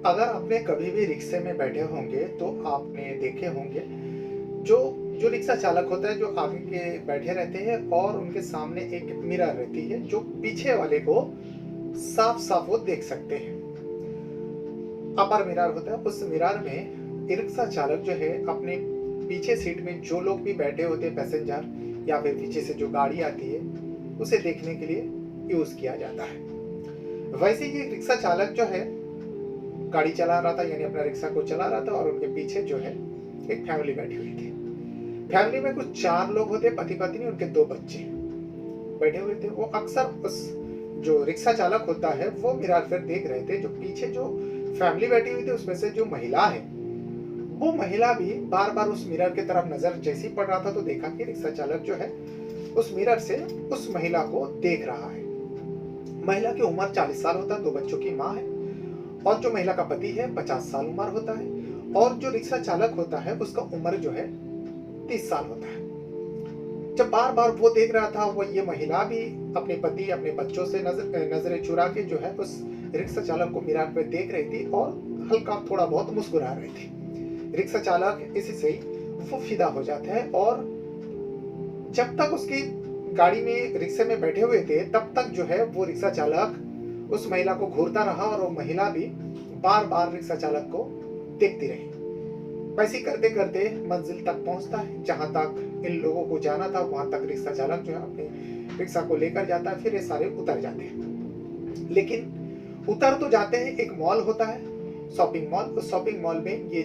अगर आपने कभी भी रिक्शे में बैठे होंगे तो आपने देखे होंगे जो जो रिक्शा चालक होता है जो आगे के बैठे रहते हैं और उनके सामने एक मिरर रहती है जो पीछे वाले को साफ साफ वो देख सकते हैं। अपर मिरर होता है, उस मिरर में रिक्शा चालक जो है अपने पीछे सीट में जो लोग भी बैठे होते हैं पैसेंजर या फिर पीछे से जो गाड़ी आती है उसे देखने के लिए यूज किया जाता है। वैसे ही रिक्शा चालक जो है गाड़ी चला रहा था, यानी अपना रिक्शा को चला रहा था और उनके पीछे जो है एक फैमिली बैठी हुई थी। फैमिली में कुछ 4 लोग होते, पति पत्नी उनके 2 बच्चे बैठे हुए थे। वो अक्सर उस जो रिक्शा चालक होता है वो मिरर पर देख रहे थे जो पीछे जो फैमिली बैठी हुई थी उसमें से जो महिला है वो महिला भी बार बार उस मिरर की तरफ नजर जैसी पड़ रहा था तो देखा कि रिक्शा चालक जो है उस मिरर से उस महिला को देख रहा है। महिला की उम्र 40 साल होता है, 2 बच्चों की माँ है और जो महिला का पति है 50 साल उम्र होता है और जो रिक्शा चालक होता है उसका उम्र जो है 30 साल होता है। जब बार बार वो देख रहा था वो ये महिला भी अपने पति अपने बच्चों से नजरें चुरा के जो है उस रिक्शा चालक को मिरर पे देख रही थी और हल्का थोड़ा बहुत मुस्कुरा रही थी। रिक्शा चालक इसी से ही वो फिदा हो जाता है और जब तक उसकी गाड़ी में रिक्शे में बैठे हुए थे तब तक जो है वो रिक्शा चालक उस महिला को घूरता रहा और वो महिला भी बार बार रिक्शा चालक को देखती रही। वैसे करते करते मंजिल तक पहुंचता है जहां तक इन लोगों को जाना था, वहां तक रिक्शा चालक जो है अपने रिक्शा को लेकर जाता है। फिर ये सारे उतर जाते हैं, लेकिन उतर तो जाते हैं। एक मॉल होता है, शॉपिंग मॉल। उस शॉपिंग मॉल में ये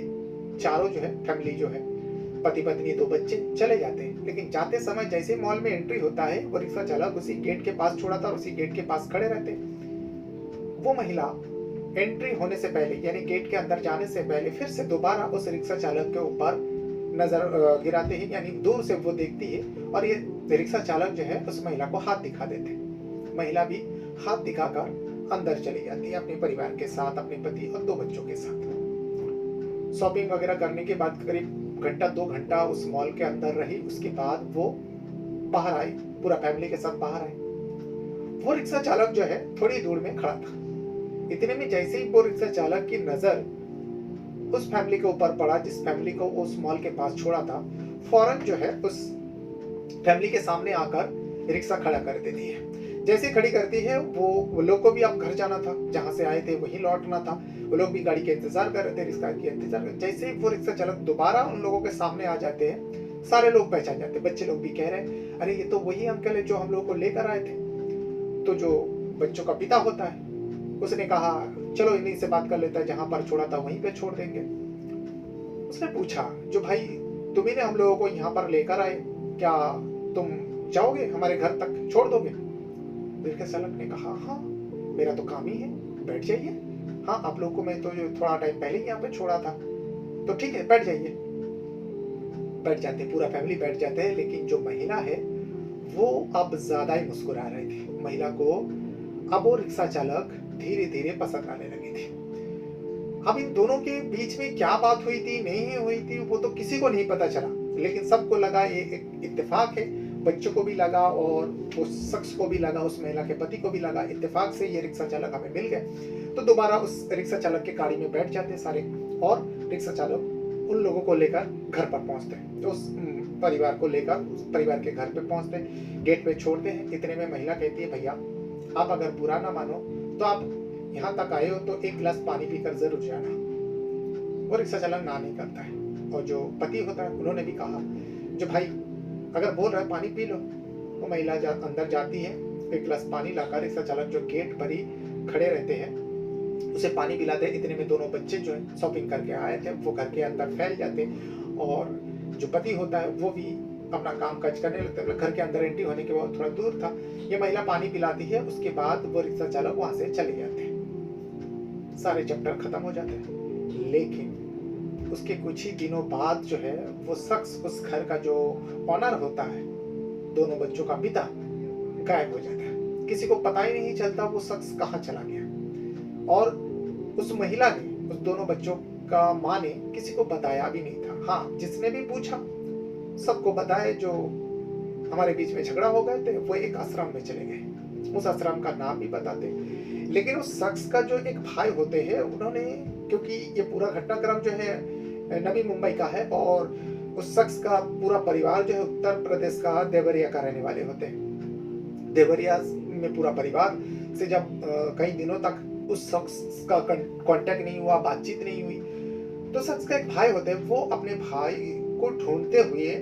चारों जो है फैमिली जो है पति पत्नी 2 बच्चे चले जाते हैं। लेकिन जाते समय जैसे मॉल में एंट्री होता है वो रिक्शा चालक उसी गेट के पास छोड़ा था और उसी गेट के पास खड़े रहते। वो महिला एंट्री होने से पहले यानी गेट के अंदर जाने से पहले फिर से दोबारा उस रिक्शा चालक के ऊपर नजर गिराते हैं, यानी दूर से वो देखती है और ये रिक्शा चालक जो है उस महिला को हाथ दिखा देते। महिला भी हाथ दिखाकर अंदर चली जाती है अपने परिवार के साथ, अपने पति और 2 बच्चों के साथ। शॉपिंग वगैरह करने के बाद करीब घंटा 2 घंटा उस मॉल के अंदर रही। उसके बाद वो बाहर आई, पूरा फैमिली के साथ बाहर आई। वो रिक्शा चालक जो है थोड़ी दूर में खड़ा था। इतने में जैसे ही वो रिक्शा चालक की नजर उस फैमिली के ऊपर पड़ा जिस फैमिली को उस मॉल के पास छोड़ा था, फौरन जो है उस फैमिली के सामने आकर रिक्शा खड़ा कर देती है। जैसे खड़ी करती है वो लोग को भी अब घर जाना था, जहां से आए थे वहीं लौटना था। वो लोग भी गाड़ी के इंतजार कर रहे थे, रिक्शा के इंतजार कर। जैसे ही वो रिक्शा चालक दोबारा उन लोगों के सामने आ जाते हैं, सारे लोग पहचान जाते हैं। बच्चे लोग भी कह रहे हैं अरे ये तो वही अंकल है जो हम लोगों को लेकर आए थे। तो जो बच्चों का पिता होता है उसने कहा चलो इन्हीं से बात कर लेता है, जहां पर छोड़ा था वहीं पे छोड़ देंगे। उसने पूछा जो भाई तुम्ही ने हम लोगों को यहाँ पर लेकर आए, क्या तुम जाओगे हमारे घर तक, छोड़ दोगे? रिक्शा चालक ने कहा हाँ मेरा तो काम ही है, बैठ जाइए। हाँ आप लोगों को मैं तो थोड़ा टाइम पहले ही यहाँ पे छोड़ा था, तो ठीक है बैठ जाइए। बैठ जाते, पूरा फैमिली बैठ जाते हैं। लेकिन जो महिला है वो अब ज्यादा ही मुस्कुरा रही थी। महिला को अब वो रिक्शा चालक धीरे धीरे पसंद आने लगी थी। अब इन दोनों के बीच में क्या बात हुई थी नहीं हुई थी वो तो किसी को नहीं पता चला, लेकिन सबको लगा ये एक इत्तेफाक है। बच्चों को भी लगा और उस शख्स को भी लगा, उस महिला के पति को भी लगा, इत्तेफाक से ये रिक्शा चालक हमें मिल गए। तो दोबारा उस रिक्शा चालक की गाड़ी में बैठ जाते सारे और रिक्शा चालक उन लोगों को लेकर घर पर पहुंचते हैं। तो उस परिवार को लेकर उस परिवार के घर पे पहुंचते हैं, गेट पे छोड़ते हैं। इतने में महिला कहती है भैया आप अगर बुरा ना मानो तो आप यहाँ तक आए हो तो 1 गिलास पानी पीकर जरूर जाना। वो रिक्शा चालक ना नहीं करता है और जो पति होता है उन्होंने भी कहा जो भाई अगर बोल रहा है पानी पी लो। वो महिला अंदर जाती है, 1 गिलास पानी लाकर रिक्शा चालक जो गेट पर ही खड़े रहते हैं उसे पानी पिलाते हैं। इतने में दोनों बच्चे जो है शॉपिंग करके आए थे वो घर के अंदर फैल जाते और जो पति होता है वो भी अपना काम काज करने लगता है। घर के अंदर एंट्री होने के बाद थोड़ा दूर था, ये महिला पानी पिलाती है। उसके बाद वो रिक्शा चालक वहां से चले जाते हैं, सारे चैप्टर खत्म हो जाते हैं। लेकिन उसके कुछ ही दिनों बाद जो है वो शख्स उस घर का जो ऑनर होता है, दोनों बच्चों का पिता, गायब हो जाता है। किसी को पता ही नहीं चलता वो शख्स कहाँ चला गया। और उस महिला ने, उस दोनों बच्चों का माँ ने किसी को बताया भी नहीं था। हाँ जिसने भी पूछा सबको बताया जो हमारे बीच में झगड़ा हो गए थे वो एक आश्रम में चले गए, उस आश्रम का नाम भी बताते। लेकिन उस शख्स का जो एक भाई होते हैं, उन्होंने, क्योंकि ये पूरा घटनाक्रम जो है नवी मुंबई का है और उस शख्स का पूरा परिवार जो है उत्तर प्रदेश का देवरिया का रहने वाले होते हैं। देवरिया में पूरा परिवार से जब कई दिनों तक उस शख्स का कांटेक्ट नहीं हुआ, बातचीत नहीं हुई, तो शख्स का एक भाई होते हैं, वो अपने भाई को ढूंढते हुए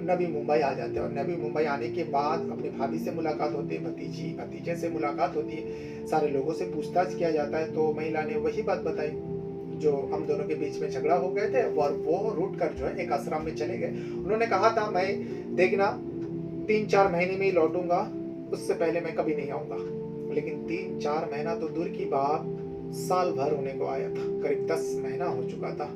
नवी मुंबई आ जाते हैं। और नवी मुंबई आने के बाद अपनी भाभी से मुलाकात होती है, भतीजे से मुलाकात होती है, सारे लोगों से पूछताछ किया जाता है। तो महिला ने वही बात बताई जो हम दोनों के बीच में झगड़ा हो गए थे, और वो रूट कर जो है एक आश्रम में चले गए। उन्होंने कहा था, मैं देखना 3-4 महीने में ही लौटूंगा, उससे पहले मैं कभी नहीं आऊंगा। लेकिन 3-4 महीना तो दूर की बात, साल भर होने को आया था, करीब 10 महीना हो चुका था।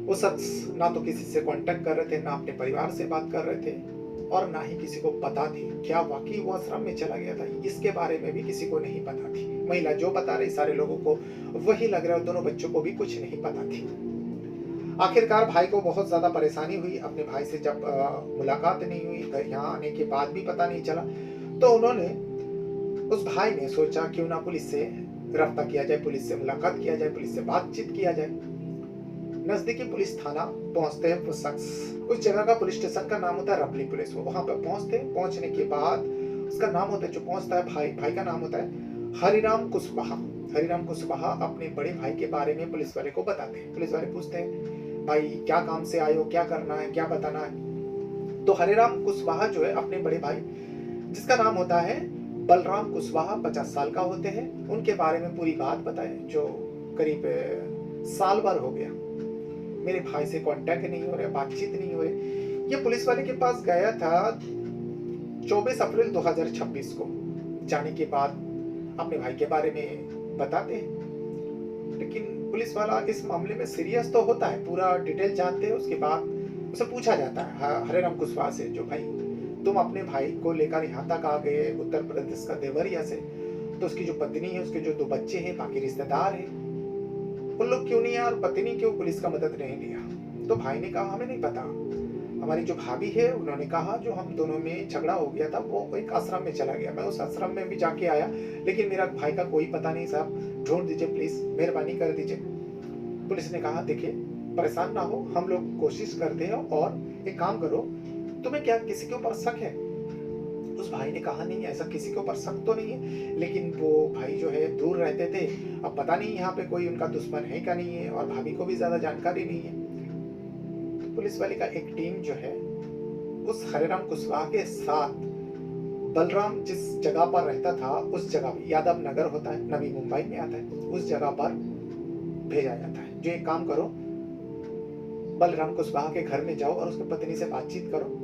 वो शख्स ना तो किसी से कांटेक्ट कर रहे थे, ना अपने परिवार से बात कर रहे थे, और ना ही किसी को पता थी क्या वाकई वो आश्रम में चला गया था। इसके बारे में भी किसी को नहीं पता थी। महिला जो बता रही, सारे लोगों को वही लग रहा है, दोनों बच्चों को भी कुछ नहीं पता थी। आखिरकार भाई को बहुत ज्यादा परेशानी हुई। अपने भाई से जब मुलाकात नहीं हुई, यहाँ आने के बाद भी पता नहीं चला, तो उन्होंने, उस भाई ने सोचा क्यों ना पुलिस से रब्ता किया जाए, पुलिस से मुलाकात किया जाए, पुलिस से बातचीत किया जाए। नजदीकी पुलिस थाना पहुंचते हैं वो शख्स। उस जगह का पुलिस स्टेशन का नाम होता है रबली पुलिस। वो वहां पर पहुंचते हैं। पहुंचने के बाद उसका नाम होता है, जो पहुंचता है भाई का नाम होता है हरिराम कुशवाहा। हरिराम कुशवाहा अपने बड़े भाई के बारे में पुलिस वाले को बताते हैं। पुलिस वाले पूछते हैं, भाई क्या काम से आए हो, क्या करना है, क्या बताना है। तो हरिराम कुशवाहा जो है अपने बड़े भाई, जिसका नाम होता है बलराम कुशवाहा, 50 साल का होते हैं, उनके बारे में पूरी बात बताए। जो करीब साल भर हो गया मेरे भाई से कांटेक्ट नहीं हो रहा, बातचीत नहीं हो रही। ये पुलिस वाले के पास गया था 24 अप्रैल 2026 को। जाने के बाद अपने भाई के बारे में बताते हैं, लेकिन पुलिस वाला इस मामले में सीरियस तो होता है, पूरा डिटेल जानते हैं। उसके बाद उसे पूछा जाता है हरिराम कुशवाहा से, जो भाई तुम अपने भाई को लेकर यहाँ तक आ गए उत्तर प्रदेश का देवरिया से, तो उसकी जो पत्नी है, उसके जो 2 बच्चे हैं, बाकी रिश्तेदार हैं, उन लोग क्यों नहीं आए और पत्नी क्यों पुलिस का मदद नहीं लिया। तो भाई ने कहा, हमें नहीं पता। हमारी जो भाभी है, उन्होंने कहा जो हम दोनों में झगड़ा हो गया था, वो एक आश्रम में चला गया। मैं उस आश्रम में भी जाके आया, लेकिन मेरा भाई का कोई पता नहीं साहब, ढूंढ दीजिए प्लीज, मेहरबानी कर दीजिए। पुलिस ने कहा, देखिए परेशान ना हो, हम लोग कोशिश करते हैं, और एक काम करो, तुम्हें क्या किसी के ऊपर शक है? उस भाई ने कहा, नहीं ऐसा किसी के ऊपर शक तो नहीं है, लेकिन वो भाई जो है दूर रहते थे, अब पता नहीं यहाँ पे कोई उनका दुश्मन है क्या नहीं है, और भाभी को भी ज्यादा जानकारी नहीं है। तो पुलिस वाले का एक टीम जो है उस हरिराम कुशवाहा के साथ बलराम जिस जगह पर रहता था, उस जगह यादव नगर होता है, नवी मुंबई में आता है, उस जगह पर भेजा जाता है। जो एक काम करो, बलराम कुशवाहा के घर में जाओ और उसकी पत्नी से बातचीत करो,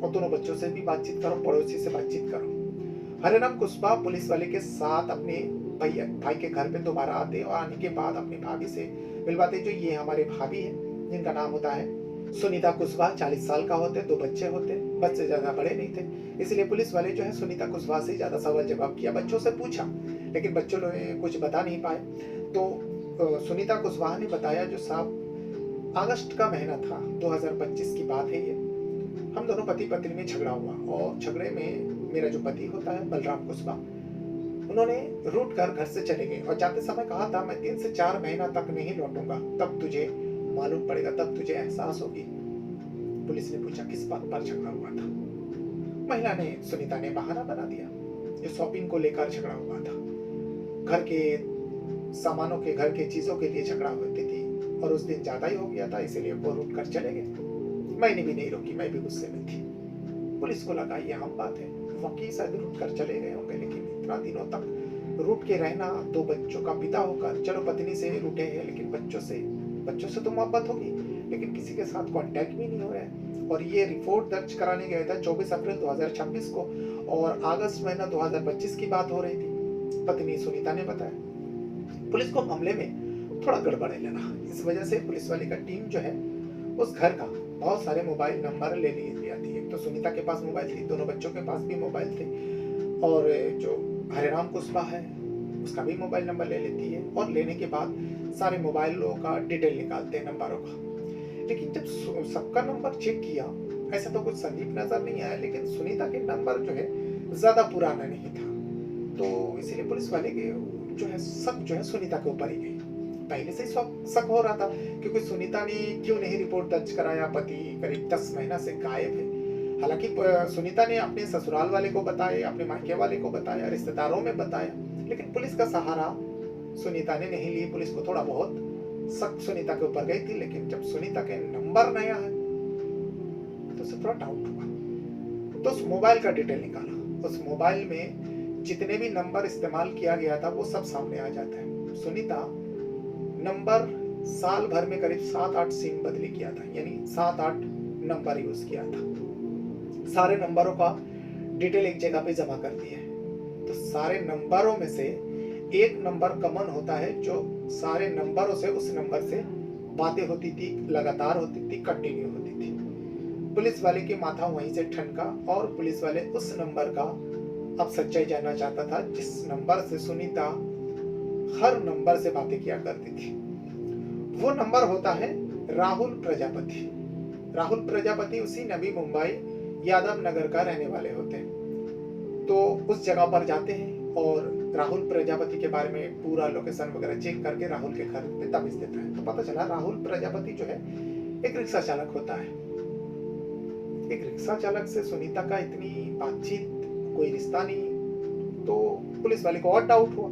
और दोनों बच्चों से भी बातचीत करो, पड़ोसी से बातचीत करो। हरिराम कुशवाहा पुलिस वाले के साथ अपने भाई के घर पे दोबारा आते, और आने के बाद अपनी भाभी से मिलवाते। जो ये हमारे भाभी है, जिनका नाम होता है सुनीता कुशवाहा, 40 साल का होते, 2 बच्चे होते, बच्चे ज्यादा बड़े नहीं थे, इसलिए पुलिस वाले जो है सुनीता कुशवाहा से ज्यादा सवाल जवाब किया, बच्चों से पूछा, लेकिन बच्चों ने कुछ बता नहीं पाए। तो सुनीता कुशवाहा ने बताया, जो साहब अगस्त का महीना था, 2025 की बात है ये, हम दोनों पति पत्नी में झगड़ा हुआ, और झगड़े में मेरा जो पति होता है बलराम कुशवाहा, उन्होंने रूट कर घर से चले गए, और जाते समय कहा था, मैं 3 से 4 महीना तक नहीं लौटूंगा, तब तुझे मालूम पड़ेगा, तब तुझे एहसास होगी। पुलिस ने पूछा, किस बात पर झगड़ा हुआ था? महिला ने, सुनीता ने बहाना बना दिया, जो शॉपिंग को लेकर झगड़ा हुआ था, घर के सामानों के, घर के चीजों के लिए झगड़ा होती थी, और उस दिन ज्यादा ही हो गया था, इसलिए वो रूट कर चले गए। मैंने भी नहीं रोकी, मैं भी गुस्से में थी। पुलिस को लगा ये आम बात है, वाकई शायद रूट कर चले गए होंगे, लेकिन इतना दिनों तक रूट के रहना, 2 बच्चों का पिता होकर, चलो पत्नी से रूठे हैं, लेकिन बच्चों से तो मोहब्बत होगी, लेकिन किसी के साथ कांटेक्ट भी नहीं हो रहा है। और ये रिपोर्ट दर्ज कराने गया था 24 अप्रैल 2026 को, और अगस्त महीना 2025 की बात हो रही थी, पत्नी सुनीता ने बताया। पुलिस को मामले में थोड़ा गड़बड़ लगा, इस वजह से पुलिस वाले का टीम जो है उस घर का बहुत सारे मोबाइल नंबर ले लिया थी। एक तो सुनीता के पास मोबाइल थी, दोनों बच्चों के पास भी मोबाइल थे, और जो हरिराम कुशवाहा है उसका भी मोबाइल नंबर ले लेती है, और लेने के बाद सारे मोबाइलों का डिटेल निकालते हैं, नंबरों का। लेकिन जब सबका नंबर चेक किया, ऐसा तो कुछ संदीप नजर नहीं आया, लेकिन सुनीता के नंबर जो है ज्यादा पुराना नहीं था, तो इसीलिए पुलिस वाले के जो है शक जो है सुनीता के ऊपर ही गई। पहले से ही शक हो रहा था, क्योंकि सुनीता ने क्यों नहीं रिपोर्ट दर्ज कराया, पति करीब 10 महीना से गायब है। हालांकि सुनीता ने अपने ससुराल वाले को बताया, अपने मायके वाले को बताया, रिश्तेदारों में बताया, लेकिन पुलिस का सहारा सुनीता ने नहीं ली। पुलिस को थोड़ा बहुत शक सुनीता के ऊपर गई थी, लेकिन जब सुनीता के नंबर नया है तो उसे थोड़ा डाउट हुआ। तो उस मोबाइल का डिटेल निकाला, उस मोबाइल में जितने भी नंबर इस्तेमाल किया गया था वो सब सामने आ जाता है। सुनीता नंबर साल भर में करीब 7-8 सिम बदली किया था, यानी 7-8 नंबर यूज किया था। सारे नंबरों का डिटेल एक जगह पे जमा कर दिए। तो सारे नंबरों में से एक नंबर कॉमन होता है, जो सारे नंबरों से उस नंबर से बातें होती थी, लगातार होती थी, कंटिन्यू होती थी। पुलिस वाले की माथा वहीं से ठनका और पुलिस वाले उस नंबर का अब सच्चाई जानना चाहता था, जिस नंबर से सुनीता हर नंबर से बातें किया करती थी। वो नंबर होता है राहुल प्रजापति। राहुल प्रजापति उसी नवी मुंबई यादव नगर का रहने वाले होते हैं। तो उस जगह पर जाते हैं और राहुल प्रजापति के बारे में पूरा लोकेशन वगैरह चेक करके राहुल के घर में दबिश देता है। तो पता चला राहुल प्रजापति जो है एक रिक्शा चालक होता है। एक रिक्शा चालक से सुनीता का इतनी बातचीत, कोई रिश्ता नहीं। तो पुलिस वाले को और डाउट हुआ,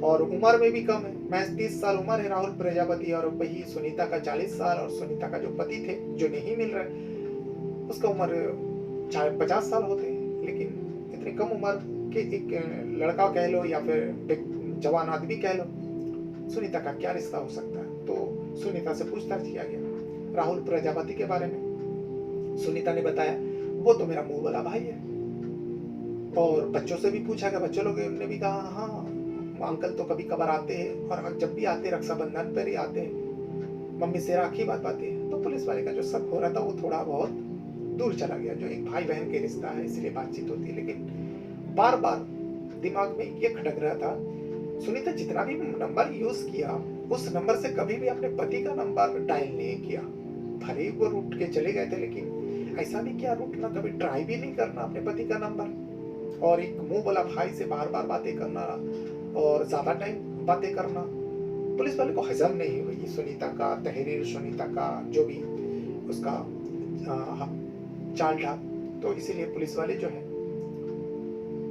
और उम्र में भी कम है, महज 30 साल उम्र है राहुल प्रजापति, और वही सुनीता का 40 साल, और सुनीता का जो पति थे जो नहीं मिल रहे उसका उम्र 50 साल होते हैं। लेकिन इतनी कम उम्र के एक लड़का कह लो या फिर जवान आदमी कह लो, सुनीता का क्या रिश्ता हो सकता है। तो सुनीता से पूछताछ किया गया राहुल प्रजापति के बारे में। सुनीता ने बताया वो तो मेरा मुंह वाला भाई है। और बच्चों से भी पूछा गया, बच्चों लोग ने भी कहा हाँ अंकल तो कभी कभार आते हैं, और जब भी आते रक्षाबंधन पर ही आते हैं, मम्मी से राखी बांधते हैं। तो पुलिस वाले का जो शक हो रहा था वो थोड़ा बहुत दूर चला गया। जो एक भाई बहन के रिश्ता है इसलिए बातचीत होती है, लेकिन बार बार दिमाग में ये खटक रहा था, सुनीता जितना भी नंबर यूज किया उस नंबर से कभी भी अपने पति का नंबर डायल नहीं किया। भले ही वो रूट के चले गए थे, लेकिन ऐसा भी क्या रूट ना कभी ट्राई भी नहीं करना अपने पति का नंबर। और एक मुंह वाला भाई से बार बार बातें करना और ज्यादा टाइम बातें करना पुलिस वाले को हजम नहीं हुई। सुनीता का तहरीर, सुनीता का जो भी उसका चाल था। तो इसीलिए पुलिस वाले जो है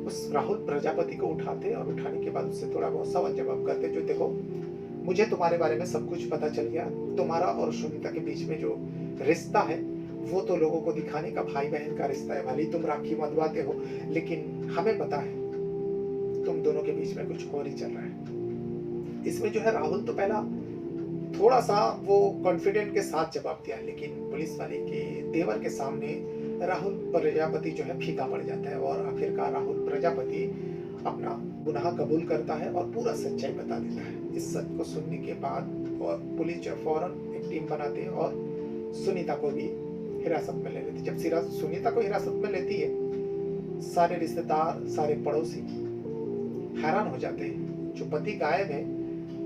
उस राहुल प्रजापति को उठाते, और उठाने के बाद उससे थोड़ा बहुत सवाल जवाब करते, जो देखो मुझे तुम्हारे बारे में सब कुछ पता चल गया, तुम्हारा और सुनीता के बीच में जो रिश्ता है वो तो लोगों को दिखाने का भाई बहन का रिश्ता है, भले तुम राखी बंधवाते हो, लेकिन हमें पता है तुम दोनों के बीच में कुछ और ही चल रहा है। इसमें जो है राहुल तो पहला थोड़ा सा वो कॉन्फिडेंट के साथ जवाब दिया, लेकिन पुलिस वाले के तेवर के सामने राहुल प्रजापति जो है फीका पड़ जाता है, और आखिरकार राहुल प्रजापति अपना गुनाह कबूल करता है और पूरा सच्चाई बता देता है। इस सच को सुनने के बाद और पुलिस जो फौरन एक टीम बनाते हैं और सुनीता को भी हिरासत में ले लेती है। जब सुनीता को हिरासत में लेती है, सारे रिश्तेदार, सारे पड़ोसी हैरान हो जाते हैं। जो पति गायब है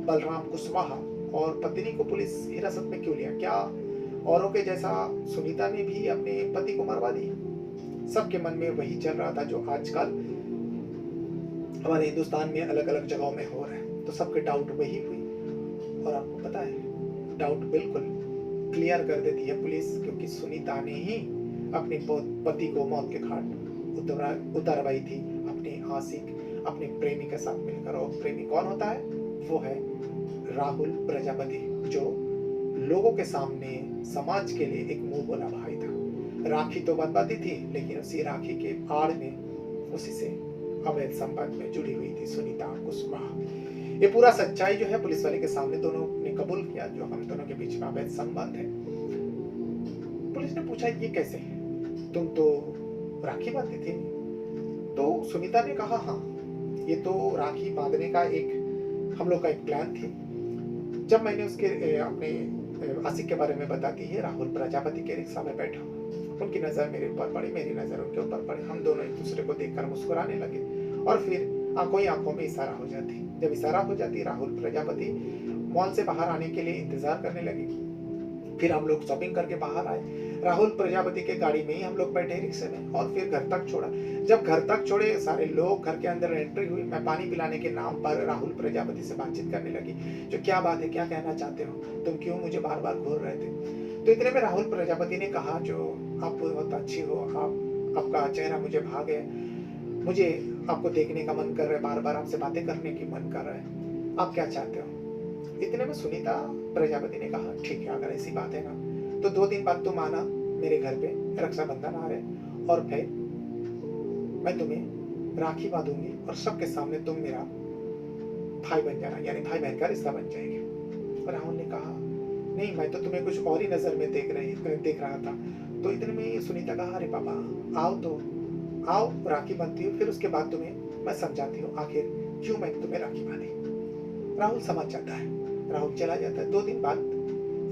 बलराम कुशवाहा, और पत्नी को पुलिस हिरासत में क्यों लिया? क्या औरों के जैसा सुनीता ने भी अपने पति को मरवा दिया? सबके मन में वही चल रहा था जो आजकल हमारे हिंदुस्तान में अलग अलग जगहों में हो रहा है। तो सबके डाउट वही हुई, और आपको पता है डाउट बिल्कुल क्लियर कर देती है पुलिस, क्योंकि सुनीता ने ही अपने पति को मौत के घाट उतरवाई थी अपने आशिक, अपने प्रेमी के साथ मिलकर। और प्रेमी कौन होता है? वो है राहुल प्रजापति, जो लोगों के सामने समाज के लिए एक मुंह बोला भाई था। राखी तो बंधवाती थी, लेकिन उसी राखी के आड़ में उसी से अवैध संबंध में जुड़ी हुई थी सुनीता कुशवाहा। ये पूरा सच्चाई जो है पुलिस वाले के सामने दोनों ने कबूल किया, जो हम दोनों के बीच में अवैध संबंध है। पुलिस ने पूछा ये कैसे, तुम तो राखी बांधती थी? तो सुनीता ने कहा हाँ, ये तो राखी बांधने का एक हम लोग का एक प्लान थी। जब मैंने उसके अपने आशिक के बारे में बताती है, राहुल प्रजापति के रिक्शा में बैठा, उनकी नजर मेरे ऊपर पड़ी, मेरी नजर उनके ऊपर पड़ी। हम दोनों एक दूसरे को देखकर मुस्कुराने लगे, और फिर आंखों ही आंखों में इशारा हो जाती। जब इशारा हो जाती, राहुल प्रजापति मॉल से बाहर आने के लिए इंतजार करने लगे। फिर हम लोग शॉपिंग करके बाहर आए। राहुल प्रजापति के गाड़ी में ही हम लोग बैठे रिक्शे में और फिर घर तक छोड़ा। जब घर तक छोड़े सारे लोग घर के अंदर एंट्री हुई, मैं पानी पिलाने के नाम पर राहुल प्रजापति से बातचीत करने लगी। जो क्या बात है, क्या कहना चाहते हो, तुम क्यों मुझे बार बार घूर रहे थे। तो इतने में राहुल प्रजापति ने कहा, जो आप बहुत अच्छी हो, आपका चेहरा मुझे भा गया, मुझे आपको देखने का मन कर रहा है, बार बार आपसे बातें करने की मन कर रहा है, आप क्या चाहते हो। इतने में सुनीता प्रजापति ने कहा, ठीक है, अगर ऐसी बात है ना तो 2 दिन बाद तुम आना मेरे घर पे, रक्षाबंधन आ रहे, और फिर मैं तुम्हें राखी बांधूंगी और सबके सामने तुम मेरा भाई बन जाना, यानी भाई बहन का रिश्ता बन जाएगा। राहुल ने कहा, नहीं, मैं तो तुम्हें कुछ और ही नजर में देख रहा था। तो इतने में सुनीता कहा, अरे पापा आओ तो आओ, राखी बांधती हूँ, फिर उसके बाद तुम्हें मैं समझाती हूँ आखिर क्यों मैं तुम्हें राखी बांधी। राहुल समझ जाता है, राहुल चला जाता है। 2 दिन बाद,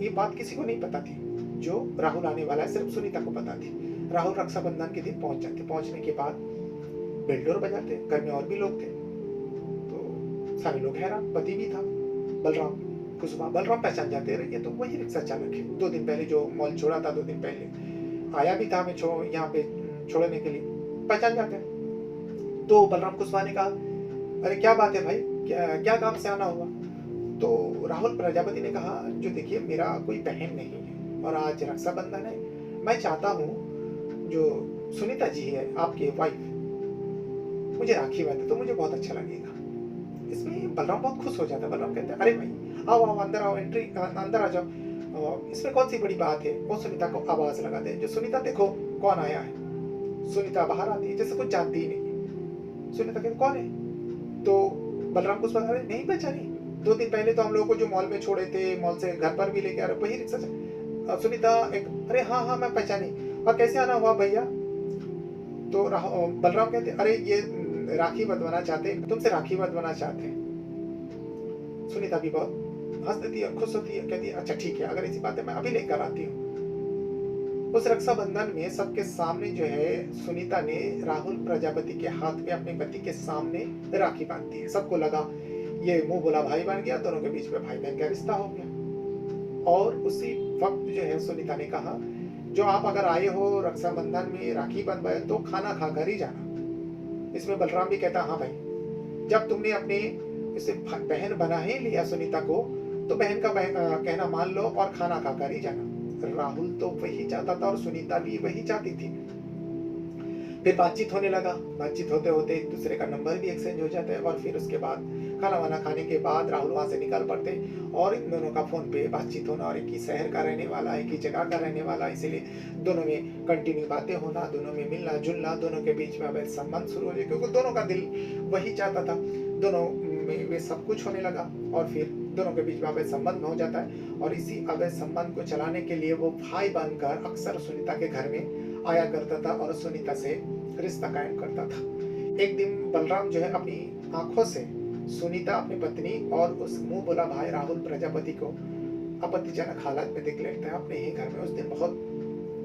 ये बात किसी को नहीं पता थी, जो राहुल आने वाला है सिर्फ सुनीता को पता थी। राहुल रक्षाबंधन के दिन पहुंच जाते। पहुंचने के बाद बेलडोर बजाते, घर में और भी लोग थे, तो सारे लोग हैरान। पति भी था, बलराम कुशवाहा। बलराम पहचान जाते, ये तो वही रिक्शा चालक है 2 दिन पहले जो मॉल छोड़ा था, 2 दिन पहले आया भी था हमें यहाँ पे छोड़ने के लिए, पहचान जाते हैं। तो बलराम कुशवाहा ने कहा, अरे क्या बात है भाई, क्या काम से आना हुआ। तो राहुल प्रजापति ने कहा, जो देखिए, मेरा कोई बहन नहीं है और आज रक्षाबंधन है, मैं चाहता हूँ जो सुनीता जी है आपके वाइफ, मुझे राखी बांधे तो मुझे बहुत अच्छा लगेगा। इसमें बलराम बहुत खुश हो जाता है। बलराम कहते हैं, अरे भाई आओ आओ, अंदर आओ, अंदर आ जाओ, इसमें कौन सी बड़ी बात है। वो सुनीता को आवाज लगा दे, जो सुनीता देखो कौन आया है। सुनीता बाहर आती है, जैसे कुछ जानती ही नहीं। सुनीता कहती, कौन है। तो बलराम कुछ बता रहे, नहीं पहचानी, 2 दिन पहले तो हम लोगों को जो मॉल में छोड़े थे, मॉल से घर पर भी लेके आ रहे, वही रिक्शा से। सुनीता एक, अरे हाँ हाँ मैं पहचानी, और कैसे आना हुआ भैया। तो बलराम कहते, अरे ये राखी बंधवाना चाहते, तुमसे राखी बंधवाना चाहते हैं। सुनीता भी बहुत हंस देती है, खुश होती है, कहती है, अच्छा ठीक है, अगर ऐसी बात है मैं अभी लेकर आती हूँ। उस रक्षाबंधन में सबके सामने जो है सुनीता ने राहुल प्रजापति के हाथ में अपने पति के सामने राखी बांध दी है। सबको लगा ये मुंह बोला भाई बन गया, दोनों के बीच में भाई बहन का रिश्ता हो गया। और उसी वक्त जो है सुनीता ने कहा, जो आप अगर आए हो रक्षाबंधन में राखी बंधवाए तो खाना खाकर ही जाना। इसमें बलराम भी कहता, हाँ भाई, जब तुमने अपने इसे बहन बना ही लिया सुनीता को, तो बहन का कहना मान लो और खाना खाकर ही जाना। राहुल तो वही चाहता था और सुनीता भी वही चाहती थी। फिर बातचीत होने लगा। बातचीत होते होते एक दूसरे का नंबर भी एक्सचेंज हो जाता है, और फिर उसके बाद खाना वाना खाने के बाद राहुल वहां से निकल पड़ते और इन दोनों का फोन पे बातचीत होना। और एक ही शहर का रहने वाला, एक ही जगह का रहने वाला, इसीलिए दोनों में कंटिन्यू बातें होना, दोनों में मिलना जुलना, दोनों के बीच में अवैध संबंध शुरू हो जाए, क्योंकि दोनों का दिल वही चाहता था। दोनों में वे सब कुछ होने लगा और फिर दोनों के बीच में अवैध संबंध हो जाता है। और इसी अवैध संबंध को चलाने के लिए वो भाई बनकर अक्सर सुनीता के घर में आया करता था और सुनीता से रिश्ता कायम करता था। एक दिन बलराम जो है अपनी आंखों से सुनीता, अपनी पत्नी और उस मुंह बोला भाई राहुल प्रजापति को आपत्तिजनक हालत में देख लेता है अपने ही घर में। उस दिन बहुत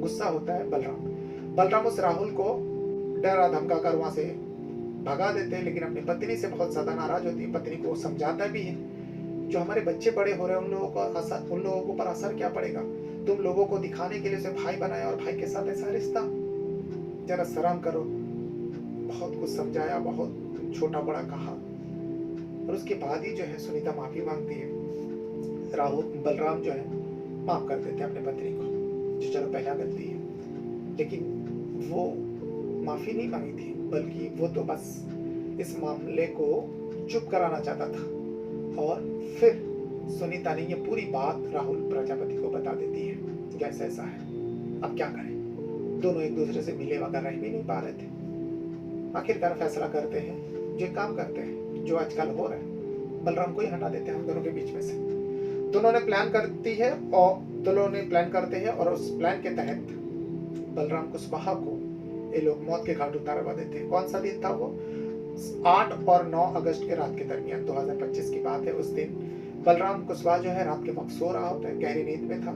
गुस्सा होता है बलराम उस राहुल को डरा धमका कर वहां से भगा देते हैं, लेकिन अपनी पत्नी से बहुत ज्यादा नाराज होती है। पत्नी को समझाता भी है, जो हमारे बच्चे बड़े हो रहे हैं उन लोगों पर असर क्या पड़ेगा। तुम लोगों को दिखाने के लिए उसे भाई बनाया और भाई के साथ ऐसा रिश्ता, जरा शर्म करो। बहुत कुछ समझाया, बहुत छोटा बड़ा कहा, और उसके बाद ही जो है सुनीता माफी मांगती है। बलराम जो है माफ कर देते हैं अपने पत्नी को, जो चलो पहला गलती है, लेकिन वो माफी नहीं मांगी थी, बल्कि वो तो बस इस मामले को चुप कराना चाहता था। और फिर सुनीता ने ये पूरी बात राहुल प्रजापति को बता देती है, जैसा ऐसा है, अब क्या करें। दोनों एक दूसरे से मिले वगैरह रह भी नहीं पा रहे थे। आखिरकार फैसला करते हैं, जो काम करते हैं, जो आजकल हो रहा है, बलराम को ही हटा देते हैं हम दोनों के बीच में से। दोनों ने प्लान करते हैं और उस प्लान के तहत बलराम कुशवाहा को ये लोग मौत के घाट उतारवा देते हैं। कौन सा दिन था वो? 8 और 9 अगस्त के रात के दरमियान 2025 की बात है। उस दिन बलराम कुशवाहा जो है रात के वक्त सो रहा होता है, गहरी नींद में था।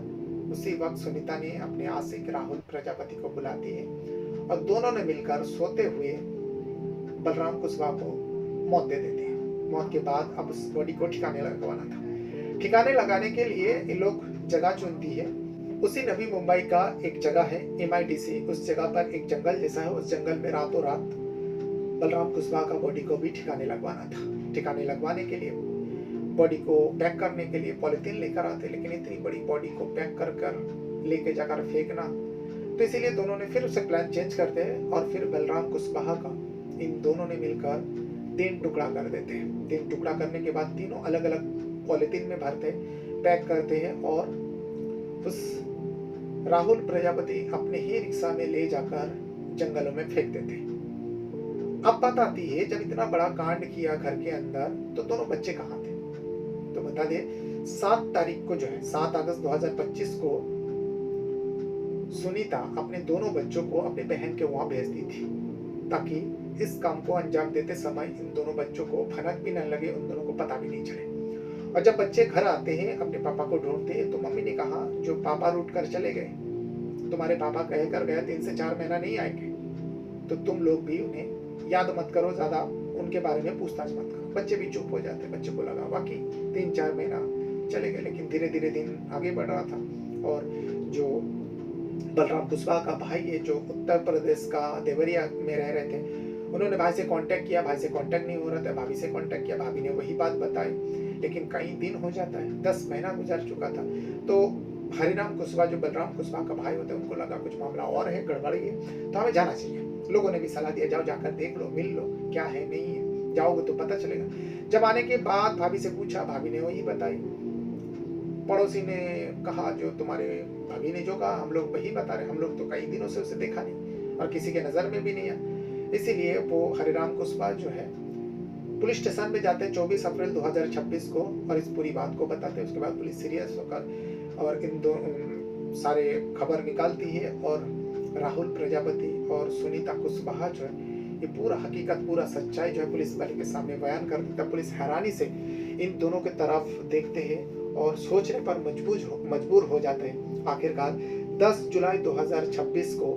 उसी वक्त सुनीता ने अपने आशिक राहुल प्रजापति को बुलाती है और दोनों ने मिलकर सोते हुए बलराम कुशवाहा को मौत दे देती है। मौत के बाद अब उस बॉडी को ठिकाने लगवाना था। ठिकाने लगाने के लिए ये लोग जगह चुनती है। उसी नवी मुंबई का एक जगह है MIDC, उस जगह पर एक जंगल जैसा है, उस जंगल में रातों रात बलराम कुशवाहा का बॉडी को भी ठिकाने लगवाना था। ठिकाने लगवाने के लिए बॉडी को पैक करने के लिए पॉलिथीन लेकर आते, लेकिन इतनी बड़ी बॉडी को पैक कर कर लेके जाकर फेंकना, तो इसीलिए दोनों ने फिर उसे प्लान चेंज करते हैं और फिर बलराम कुशवाहा का इन दोनों ने मिलकर 3 टुकड़ा कर देते हैं। 3 टुकड़ा करने के बाद तीनों अलग अलग पॉलिथीन में भरते, पैक करते हैं और उस राहुल प्रजापति अपने ही रिक्शा में ले जाकर जंगलों में फेंक देते। अब बात आती है, जब इतना बड़ा कांड किया घर के अंदर, तो दोनों बच्चे कहाँ थे? तो बता दे, 7 तारीख को जो है 7 अगस्त 2025 को सुनीता अपने दोनों बच्चों को अपनी बहन के वहां भेज दी थी, ताकि इस काम को अंजाम देते समय इन दोनों बच्चों को भनक भी न लगे, उन दोनों को पता भी नहीं चले। और जब बच्चे घर आते हैं अपने पापा को ढूंढते हैं, तो मम्मी ने कहा जो पापा रूठ कर चले गए, तुम्हारे पापा कह कर गए 3 से 4 महीना नहीं आएंगे, तो तुम लोग भी उन्हें याद मत करो, ज्यादा उनके बारे में पूछताछ मत करो। बच्चे भी चुप हो जाते। बच्चे को लगा वाकई 3-4 महीना चले गए, लेकिन धीरे धीरे दिन आगे बढ़ रहा था। और जो बलराम कुशवाहा का भाई है, जो उत्तर प्रदेश का देवरिया में रह रहे थे, उन्होंने भाई से कांटेक्ट किया, भाई से कांटेक्ट नहीं हो रहा था। भाभी से कांटेक्ट किया, भाभी ने वही बात बताई, लेकिन कई दिन हो जाता है, 10 महीना गुजर चुका था। तो हरिराम कुशवाहा जो बलराम कुशवाहा का भाई होता है, उनको लगा कुछ मामला और है, गड़बड़ी है, तो हमें जाना चाहिए। लोगों ने भी सलाह दिया, जाओ जाकर देख लो, मिल लो, क्या है नहीं है, जाओगे तो पता चलेगा। जब आने के बाद भाभी से पूछा, भाभी ने वही बताई। पड़ोसी ने कहा जो तुम्हारे भाभी ने जो कहा हम लोग वही बता रहे, हम लोग तो कई दिनों से उसे देखा नहीं और किसी के नजर में भी नहीं आया। इसीलिए वो हरिराम कुशवाहा जो है पुलिस स्टेशन में जाते हैं 24 अप्रैल 2026 को और इस पूरी बात को बताते हैं। उसके बाद पुलिस सीरियस होकर और इन दो सारे खबर निकालती है और राहुल प्रजापति और सुनीता कुशवाहा जो है ये पूरा हकीकत, पूरा सच्चाई जो है पुलिस वाले के सामने बयान कर देता। पुलिस हैरानी से इन दोनों के तरफ देखते हैं और सोचने पर मजबूर हो जाते हैं। आखिरकार 10 जुलाई 2026 को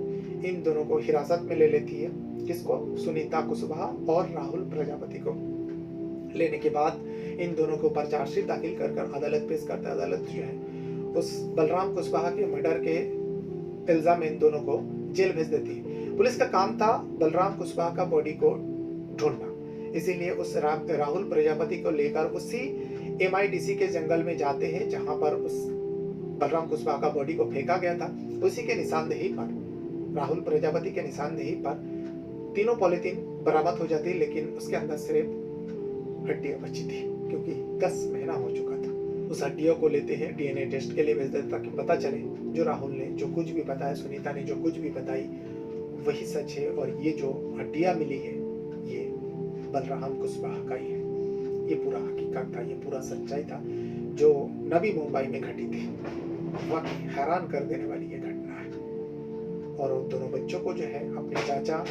इन दोनों को हिरासत में ले लेती है। किसको? सुनीता कुशवाहा और राहुल प्रजापति को। लेने के बाद इन दोनों के ऊपर चार्जशीट दाखिल कर अदालत पेश करता है। अदालत जो है उस बलराम कुशवाहा के मर्डर के इल्जाम में इन दोनों को जेल भेज देती है। पुलिस का काम था बलराम कुशवाहा का बॉडी को ढूंढना, इसीलिए उस राहुल प्रजापति को लेकर उसी MIDC के जंगल में जाते हैं जहां पर उस बलराम कुशवाहा का बॉडी को फेंका गया था। उसी के निशानदेही पर, राहुल प्रजापति के निशानदेही पर तीनों पॉलिथीन बरामद हो जाती, लेकिन उसके अंदर सिर्फ हड्डियां बची थी, क्योंकि 10 महीना हो चुका था। उस हड्डियों को लेते हैं, DNA टेस्ट के लिए भेज देते ताकि पता चले जो राहुल ने जो कुछ भी बताया, सुनीता ने जो कुछ भी बताई वही सच है और ये जो हड्डियां मिली है ये बलराम कुशवाहा का ही है। ये पूरा हकीकत था, ये पूरा सच्चाई था जो नवी मुंबई में घटी थी। वाकई हैरान कर देने वाली ये घटना है। और उन दोनों बच्चों को जो है अपने चाचा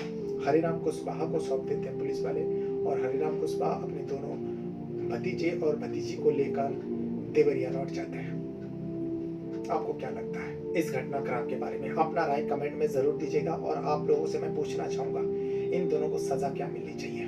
हरिराम कुशवाहा को सौंप देते हैं पुलिस वाले और हरिराम कुशवाहा अपने दोनों भतीजे और भतीजी को लेकर देवरिया लौट जाते हैं। आपको क्या लगता है इस घटनाक्रम के बारे में? अपना राय कमेंट में जरूर दीजिएगा। और आप लोगों से मैं पूछना चाहूंगा, इन दोनों को सजा क्या मिलनी चाहिए?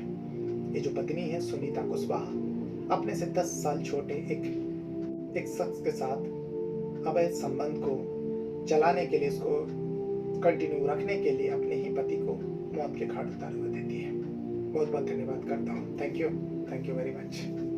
ये जो पत्नी है सुनीता कुशवाहा अपने से 10 साल छोटे एक शख्स के साथ अवैध संबंध को चलाने के लिए, उसको कंटिन्यू रखने के लिए अपने ही पति को मौत के घाट उतार देती है। बहुत बहुत धन्यवाद करता हूँ। Thank you very much.